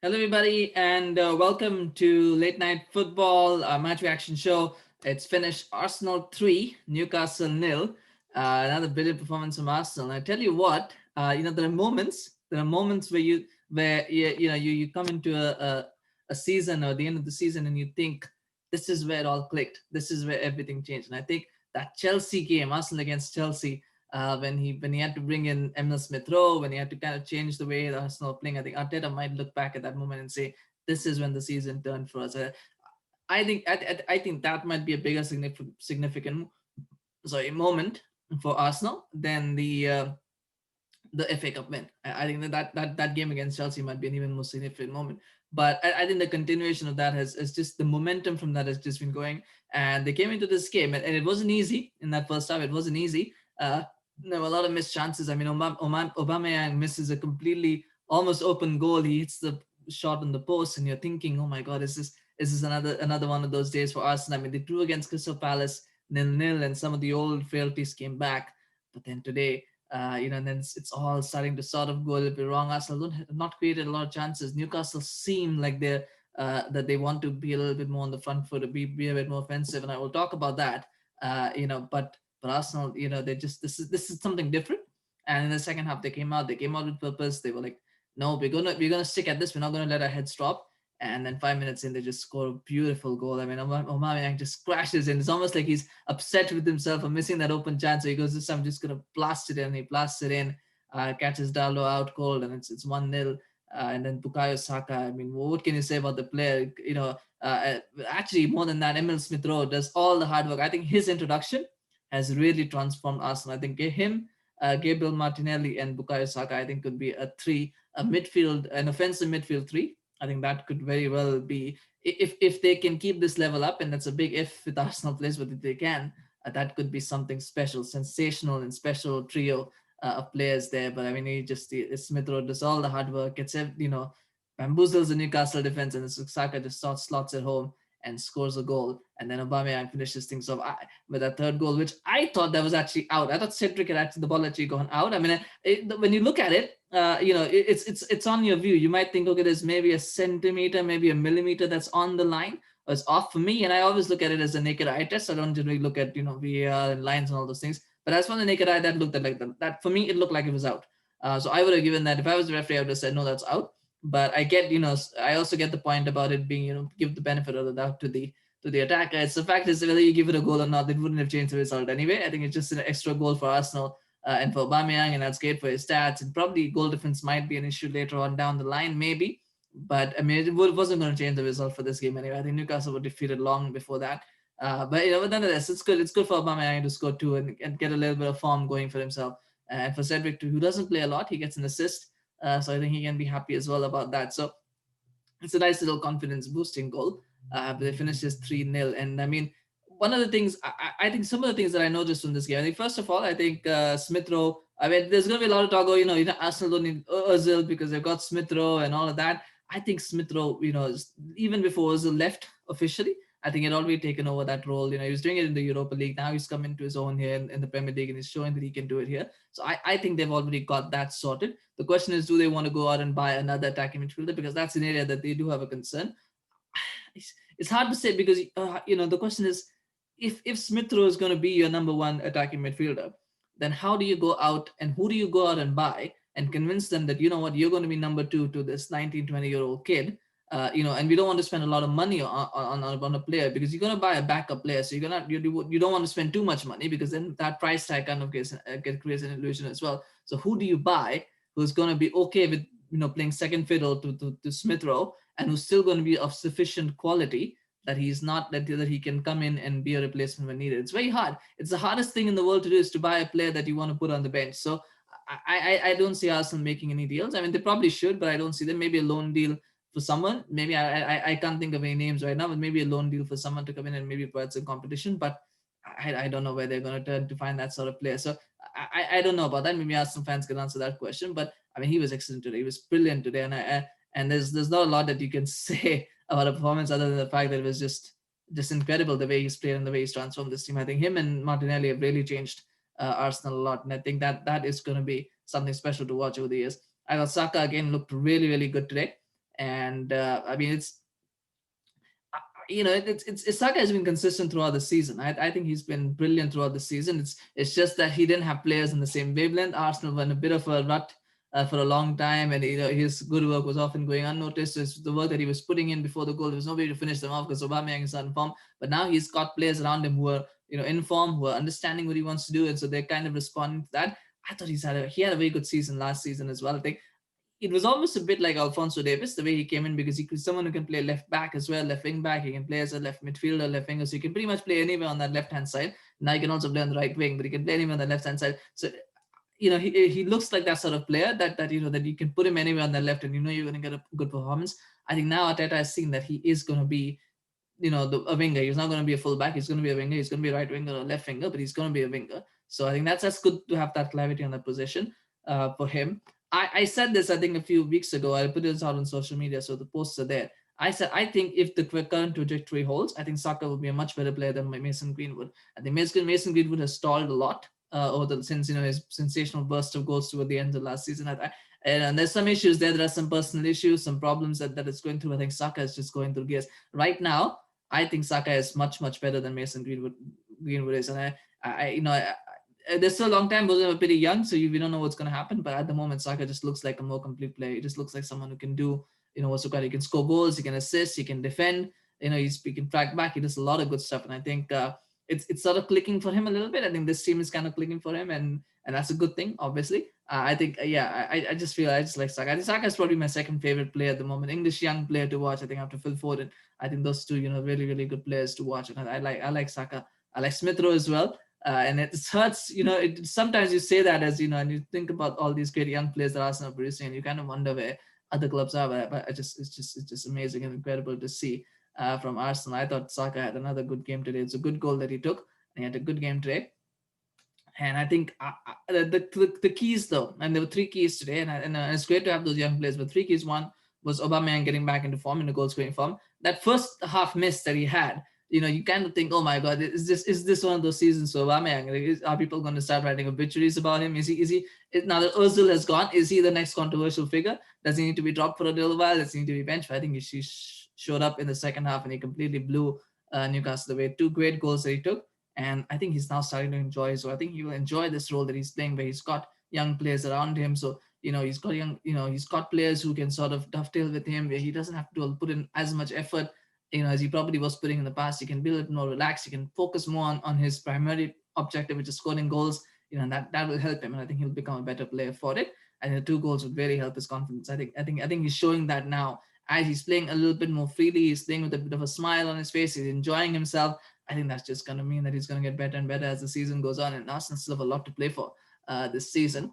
Hello, everybody, and welcome to Late Night Football Match Reaction Show. It's finished Arsenal 3, Newcastle nil. Another brilliant performance from Arsenal. And I tell you what, there are moments where you come into a season or the end of the season and you think this is where it all clicked. This is where everything changed. And I think that Chelsea game, Arsenal against Chelsea, when he had to bring in Emile Smith-Rowe, when he had to kind of change the way the Arsenal are playing, I think Arteta might look back at that moment and say, "This is when the season turned for us." I think that might be a bigger significant moment for Arsenal than the FA Cup win. I think that game against Chelsea might be an even more significant moment. But I think the continuation of that has just the momentum from that has just been going. And they came into this game, and it wasn't easy in that first half. It wasn't easy. There were a lot of missed chances. I mean, Aubameyang misses a completely almost open goal. He hits the shot on the post, and you're thinking, "Oh my God, is this another one of those days for Arsenal?" I mean, they drew against Crystal Palace 0-0, and some of the old frailties came back. But then today, and then it's all starting to sort of go a little bit wrong. Arsenal have not created a lot of chances. Newcastle seem like that they want to be a little bit more on the front foot, to be a bit more offensive, and I will talk about that. But Arsenal, they just this is something different. And in the second half, they came out with purpose. They were like, no, we're gonna stick at this. We're not gonna let our heads drop. And then 5 minutes in, they just score a beautiful goal. I mean, Aubameyang just crashes in. It's almost like he's upset with himself for missing that open chance. So he goes, "This time I'm just gonna blast it in." He blasts it in, catches Darlow out cold, and it's 1-0. And then Bukayo Saka. I mean, what can you say about the player? Actually, more than that, Emile Smith-Rowe does all the hard work. I think his introduction has really transformed Arsenal. I think him, Gabriel Martinelli, and Bukayo Saka, I think could be an offensive midfield three. I think that could very well be, if they can keep this level up, and that's a big if with Arsenal players, but if they can, that could be something special, sensational, and special trio of players there. But I mean, Smith Rowe does all the hard work, bamboozles the Newcastle defense, and Saka just slots it home and scores a goal. And then Aubameyang finishes things off with a third goal, which I thought that was actually out. I thought Cedric had the ball actually gone out. I mean, when you look at it, it's on your view. You might think, okay, there's maybe a centimeter, maybe a millimeter that's on the line, or it's off for me. And I always look at it as a naked eye test. I don't generally look at VAR and lines and all those things. But as for the naked eye, that looked at like that for me, it looked like it was out. So I would have given that, if I was the referee, I would have said no, that's out. But I also get the point about it being, give the benefit of the doubt to the attacker. It's the fact is, whether you give it a goal or not, it wouldn't have changed the result anyway. I think it's just an extra goal for Arsenal and for Aubameyang, and that's great for his stats. And probably goal difference might be an issue later on down the line, maybe. But I mean, it wasn't going to change the result for this game anyway. I think Newcastle were defeated long before that. But nonetheless, it's good. It's good for Aubameyang to score two and get a little bit of form going for himself. And for Cedric, who doesn't play a lot, he gets an assist. So I think he can be happy as well about that. So it's a nice little confidence boosting goal. But they finished just 3-0. And I mean, one of the things, I think some of the things that I noticed from this game, I think first of all, I think Smith-Rowe, I mean, there's going to be a lot of talk about, Arsenal don't need Ozil because they've got Smith-Rowe and all of that. I think Smith-Rowe, even before Ozil left officially, I think he had already taken over that role. He was doing it in the Europa League. Now he's come into his own here in the Premier League, and he's showing that he can do it here. So I think they've already got that sorted. The question is, do they want to go out and buy another attacking midfielder? Because that's an area that they do have a concern. It's hard to say because, the question is, if Smith-Rowe is going to be your number one attacking midfielder, then how do you go out and who do you go out and buy and convince them that, you're going to be number two to this 19, 20-year-old kid? And we don't want to spend a lot of money on a player because you're going to buy a backup player. So you don't want to spend too much money because then that price tag kind of creates an illusion as well. So who do you buy who's going to be okay with, playing second fiddle to Smith-Rowe and who's still going to be of sufficient quality that he's not that he can come in and be a replacement when needed. It's very hard. It's the hardest thing in the world to do is to buy a player that you want to put on the bench. So I don't see Arsenal making any deals. I mean, they probably should, but I don't see them. Maybe a loan deal for someone. Maybe I can't think of any names right now, but maybe a loan deal for someone to come in and maybe provide some competition. But I don't know where they're going to turn to find that sort of player. So I don't know about that. Maybe Arsenal fans can answer that question. But I mean, he was excellent today. He was brilliant today, and there's not a lot that you can say about a performance other than the fact that it was just incredible the way he's played and the way he's transformed this team. I think him and Martinelli have really changed Arsenal a lot, and I think that is going to be something special to watch over the years. I thought Saka again looked really, really good today. And I mean, Saka has been consistent throughout the season. I think he's been brilliant throughout the season. It's just that he didn't have players in the same wavelength. Arsenal were in a bit of a rut for a long time, and his good work was often going unnoticed. So it's the work that he was putting in before the goal, there was nobody to finish them off because Aubameyang is not in form. But now he's got players around him who are in form, who are understanding what he wants to do, and so they're kind of responding to that. I thought he had a very good season last season as well. I think it was almost a bit like Alphonso Davies, the way he came in, because he could someone who can play left back as well, left wing back. He can play as a left midfielder, left winger. So he can pretty much play anywhere on that left hand side. Now he can also play on the right wing, but he can play anywhere on the left hand side. So he looks like that sort of player that you can put him anywhere on the left, and you're going to get a good performance. I think now Arteta has seen that he is going to be a winger. He's not going to be a full back. He's going to be a winger. He's going to be a right winger or left winger, but he's going to be a winger. So I think that's good to have that clarity on that position for him. I said this, I think, a few weeks ago. I put this out on social media, so the posts are there. I said, I think if the current trajectory holds, I think Saka will be a much better player than Mason Greenwood. I think Mason Greenwood has stalled a lot since his sensational burst of goals toward the end of last season. And there's some issues there. There are some personal issues, some problems that it's going through. I think Saka is just going through gears. Right now, I think Saka is much, much better than Mason Greenwood is. And there's still a long time, but they're pretty young, so we don't know what's going to happen. But at the moment, Saka just looks like a more complete player. He just looks like someone who can do, what's required. He can score goals, he can assist, he can defend. He can track back. He does a lot of good stuff, and I think it's sort of clicking for him a little bit. I think this team is kind of clicking for him, and that's a good thing, obviously. I think, I just like Saka. I think Saka is probably my second favorite player at the moment. English young player to watch. I think after Phil Foden, I think those two, really, really good players to watch. And I like Saka. I like Smith-Rowe as well. And it hurts, sometimes you say that as, and you think about all these great young players that Arsenal are producing, and you kind of wonder where other clubs are. But it's just amazing and incredible to see from Arsenal. I thought Saka had another good game today. It's a good goal that he took, and he had a good game today. And I think the keys, though, and there were 3 keys today, and it's great to have those young players, but 3 keys. One was Aubameyang getting back into form, in the goal-scoring form. That first half miss that he had, you kind of think, oh my God, is this one of those seasons for Aubameyang? Are people going to start writing obituaries about him? Is he now that Ozil has gone, is he the next controversial figure? Does he need to be dropped for a little while? Does he need to be benched? I think he showed up in the second half, and he completely blew Newcastle away. 2 great goals that he took, and I think he's now starting to enjoy. So I think he will enjoy this role that he's playing, where he's got young players around him. So he's got players who can sort of dovetail with him, where he doesn't have to put in as much effort as he probably was putting in the past. He can be a little more relaxed. He can focus more on his primary objective, which is scoring goals. And that will help him, and I think he'll become a better player for it. And the 2 goals would really help his confidence. I think he's showing that now as he's playing a little bit more freely. He's playing with a bit of a smile on his face. He's enjoying himself. I think that's just going to mean that he's going to get better and better as the season goes on. And Arsenal still have a lot to play for this season.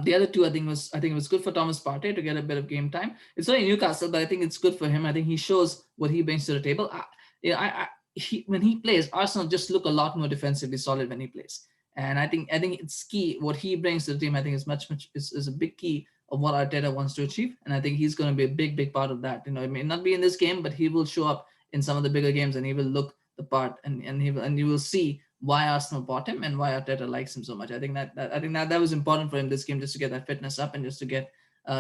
The other 2, I think it was good for Thomas Partey to get a bit of game time. It's only Newcastle, but I think it's good for him. I think he shows what he brings to the table. When he plays, Arsenal just look a lot more defensively solid when he plays, and I think it's key. What he brings to the team, I think, is a big key of what Arteta wants to achieve, and I think he's going to be a big part of that. It may not be in this game, but he will show up in some of the bigger games, and he will look the part, and you will see why Arsenal bought him and why Arteta likes him so much. I think that was important for him this game, just to get that fitness up and just to get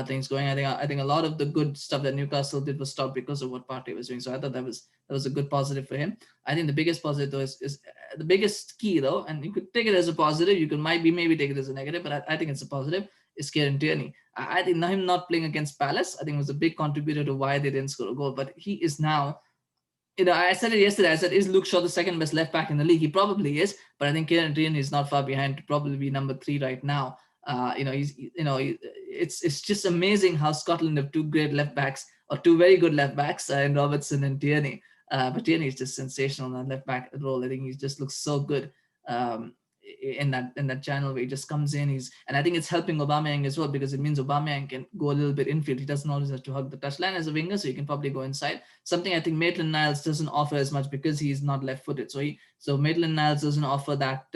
things going. I think a lot of the good stuff that Newcastle did was stopped because of what Partey was doing. So I thought that was a good positive for him. I think the biggest positive, though, is the biggest key, though, and you could take it as a positive. You could maybe take it as a negative, but I think it's a positive. Is Kieran Tierney. I think him not playing against Palace, I think, was a big contributor to why they didn't score a goal. But he is now. I said it yesterday. I said, is Luke Shaw the second best left back in the league? He probably is, but I think Kieran Tierney is not far behind to probably be number 3 right now. It's just amazing how Scotland have 2 great left backs, or 2 very good left backs, in Robertson and Tierney. But Tierney is just sensational in that left back role. I think he just looks so good in that channel where he just comes in. And I think it's helping Aubameyang as well, because it means Aubameyang can go a little bit infield. He doesn't always have to hug the touchline as a winger, so he can probably go inside. Something I think Maitland-Niles doesn't offer as much because he's not left-footed. So Maitland-Niles doesn't offer that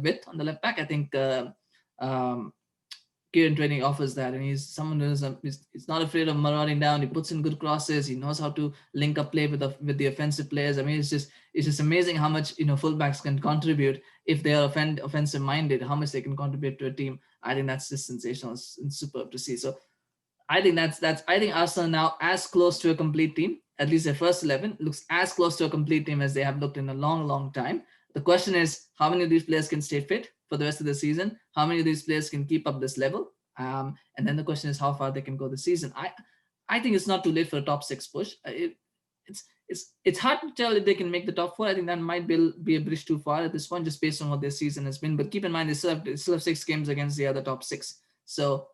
width on the left back. I think Kieran Tierney offers that, and he's someone he's not afraid of marauding down. He puts in good crosses. He knows how to link up play with the offensive players. I mean, it's just amazing how much fullbacks can contribute if they are offensive minded. How much they can contribute to a team. I think that's just sensational and superb to see. So I think I think Arsenal now as close to a complete team. At least their first 11 looks as close to a complete team as they have looked in a long, long time. The question is, how many of these players can stay fit for the rest of the season? How many of these players can keep up this level? And then the question is how far they can go this season. I think it's not too late for a top six push. It's hard to tell if they can make the top four. I think that might be a bridge too far at this point, just based on what their season has been. But keep in mind, they still have 6 games against the other top six. So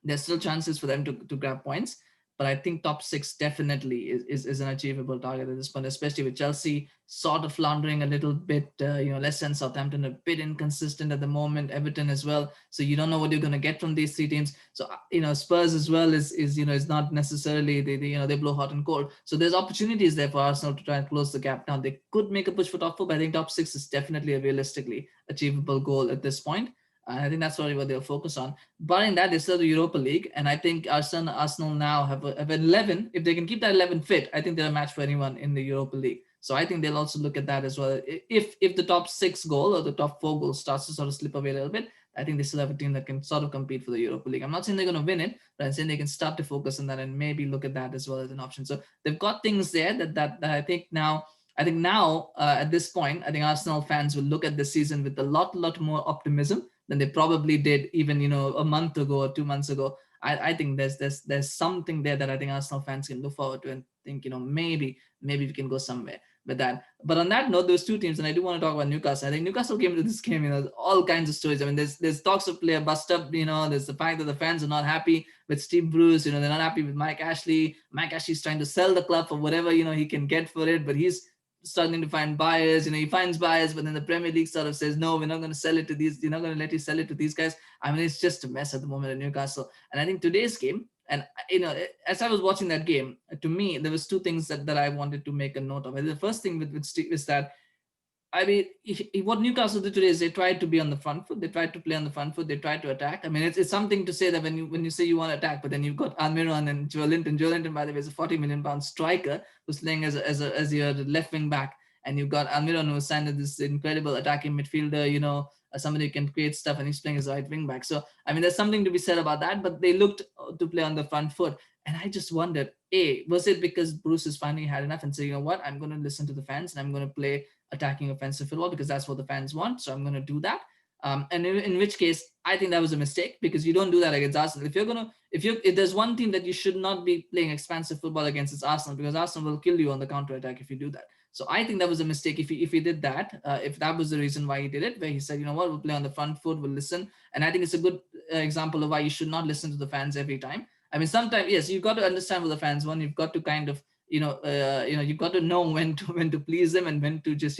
there's still chances for them to grab points, but I think top six definitely is an achievable target at this point, especially with Chelsea sort of floundering a little bit, less than Southampton, a bit inconsistent at the moment, Everton as well. So you don't know what you're going to get from these three teams. So Spurs as well is not necessarily they blow hot and cold. So there's opportunities there for Arsenal to try and close the gap. Now they could make a push for top four, but I think top six is definitely a realistically achievable goal at this point. I think that's probably what they'll focus on. Barring that, they still the Europa League, and I think Arsenal now have an 11. If they can keep that 11 fit, I think they're a match for anyone in the Europa League. So I think they'll also look at that as well. If the top 6 goal or the top 4 goal starts to sort of slip away a little bit, I think they still have a team that can sort of compete for the Europa League. I'm not saying they're going to win it, but I'm saying they can start to focus on that and maybe look at that as well as an option. So they've got things there that I think now. At this point, I think Arsenal fans will look at the season with a lot more optimism than they probably did even a month ago or 2 months ago. I think there's something there that I think Arsenal fans can look forward to and think maybe we can go somewhere with that. But on that note, those two teams, and I do want to talk about Newcastle. I think Newcastle came to this game, all kinds of stories. I mean, there's talks of player bust up. There's the fact that the fans are not happy with Steve Bruce. They're not happy with Mike Ashley. Mike Ashley's trying to sell the club for whatever he can get for it, but he's struggling to find buyers. He finds buyers, but then the Premier League sort of says, no, we're not going to sell it to these. You're not going to let you sell it to these guys. I mean, it's just a mess at the moment at Newcastle. And I think today's game, and as I was watching that game, to me, there was two things that I wanted to make a note of. The first thing with Steve is that, I mean, what Newcastle did today is they tried to be on the front foot. They tried to play on the front foot. They tried to attack. I mean, it's something to say that when you say you want to attack, but then you've got Almiron and Joelinton. Joelinton, by the way, is a 40 million pound striker who's playing as your left wing back. And you've got Almiron, who signed this incredible attacking midfielder, somebody who can create stuff, and he's playing as a right wing back. So, I mean, there's something to be said about that, but they looked to play on the front foot. And I just wondered, was it because Bruce has finally had enough and said, you know what, I'm going to listen to the fans and I'm going to play attacking offensive football because that's what the fans want. So I'm going to do that. And in which case, I think that was a mistake, because you don't do that against Arsenal. If there's one team that you should not be playing expansive football against, it's Arsenal, because Arsenal will kill you on the counter attack if you do that. So I think that was a mistake if he did that, if that was the reason why he did it, where he said, you know what, we'll play on the front foot, we'll listen. And I think it's a good example of why you should not listen to the fans every time. I mean, sometimes, yes, you've got to understand what the fans want. You've got to kind of, you've got to know when to please them and when to just,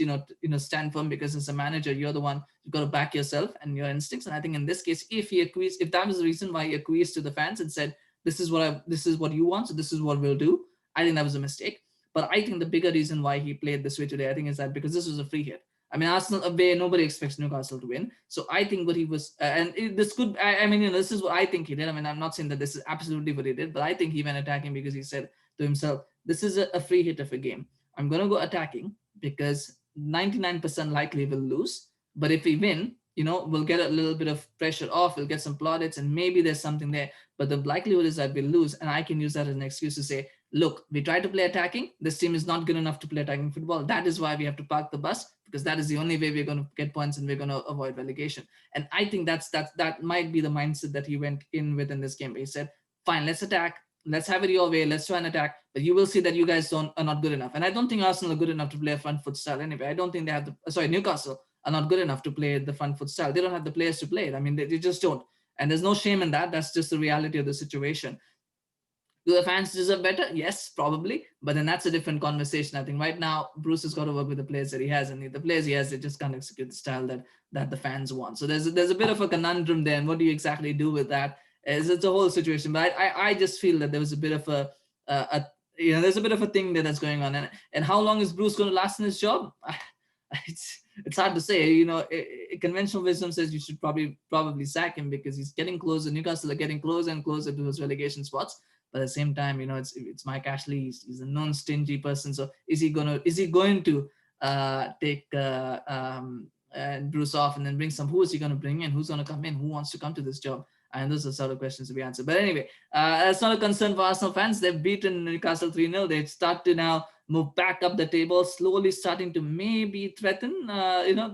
stand firm, because as a manager, you're the one, you've got to back yourself and your instincts. And I think in this case, if that was the reason why he acquiesced to the fans and said, this is what you want, so this is what we'll do, I think that was a mistake. But I think the bigger reason why he played this way today, I think, is that because this was a free hit. I mean, Arsenal away, nobody expects Newcastle to win. So I think what he was, this is what I think he did. I mean, I'm not saying that this is absolutely what he did, but I think he went attacking because he said to himself, this is a free hit of a game. I'm going to go attacking because 99% likely we'll lose. But if we win, we'll get a little bit of pressure off, we'll get some plaudits, and maybe there's something there. But the likelihood is that we'll lose. And I can use that as an excuse to say, look, we try to play attacking. This team is not good enough to play attacking football. That is why we have to park the bus, because that is the only way we're going to get points and we're going to avoid relegation. And I think that might be the mindset that he went in with in this game. He said, fine, let's attack. Let's have it your way. Let's try and attack. But you will see that you guys are not good enough. And I don't think Arsenal are good enough to play a front foot style anyway. I don't think they have Newcastle are not good enough to play the front foot style. They don't have the players to play it. I mean, they just don't. And there's no shame in that. That's just the reality of the situation. Do the fans deserve better? Yes, probably. But then that's a different conversation. I think right now, Bruce has got to work with the players that he has. And the players he has, they just can't execute the style that the fans want. So there's a bit of a conundrum there. And what do you exactly do with that? It's a whole situation. But I just feel that there was a bit of there's a bit of a thing that's going on. And how long is Bruce going to last in his job? It's hard to say. Conventional wisdom says you should probably sack him because he's getting closer. Newcastle are getting closer and closer to those relegation spots. But at the same time, it's Mike Ashley. He's a non-stingy person. So is he going to take Bruce off and then bring some? Who is he going to bring in? Who's going to come in? Who wants to come to this job? And those are sort of questions to be answered. But anyway, that's not a concern for Arsenal fans. They've beaten Newcastle 3-0. They start to now move back up the table, slowly starting to maybe threaten,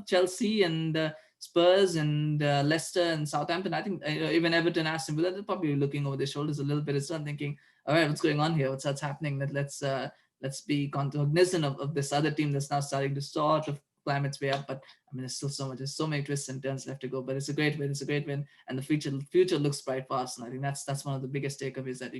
Chelsea and Spurs and Leicester and Southampton. I think even Everton, Aston Villa, they're probably looking over their shoulders a little bit as well, thinking, all right, what's going on here? What's happening? Let's be cognizant of this other team that's now starting to sort of climb its way up. But I mean, there's still there's so many twists and turns left to go. But it's a great win. It's a great win, and the future looks bright for us. And I think that's one of the biggest takeaways that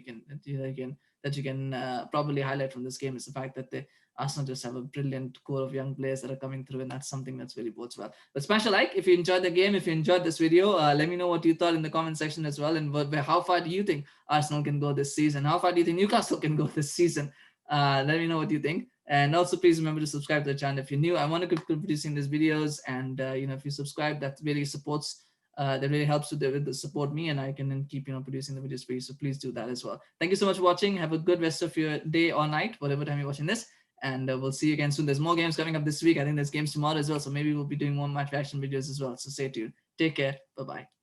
you can probably highlight from this game is the fact that Arsenal just have a brilliant core of young players that are coming through, and that's something that's really bodes well. But smash a like if you enjoyed the game, if you enjoyed this video. Let me know what you thought in the comment section as well, and how far do you think Arsenal can go this season? How far do you think Newcastle can go this season? Let me know what you think. And also, please remember to subscribe to the channel if you're new. I want to keep producing these videos, and if you subscribe, that really supports. That really helps with the support me, and I can then keep producing the videos for you. So please do that as well. Thank you so much for watching. Have a good rest of your day or night, whatever time you're watching this. And we'll see you again soon. There's more games coming up this week. I think there's games tomorrow as well. So maybe we'll be doing more match reaction videos as well. So stay tuned. Take care. Bye-bye.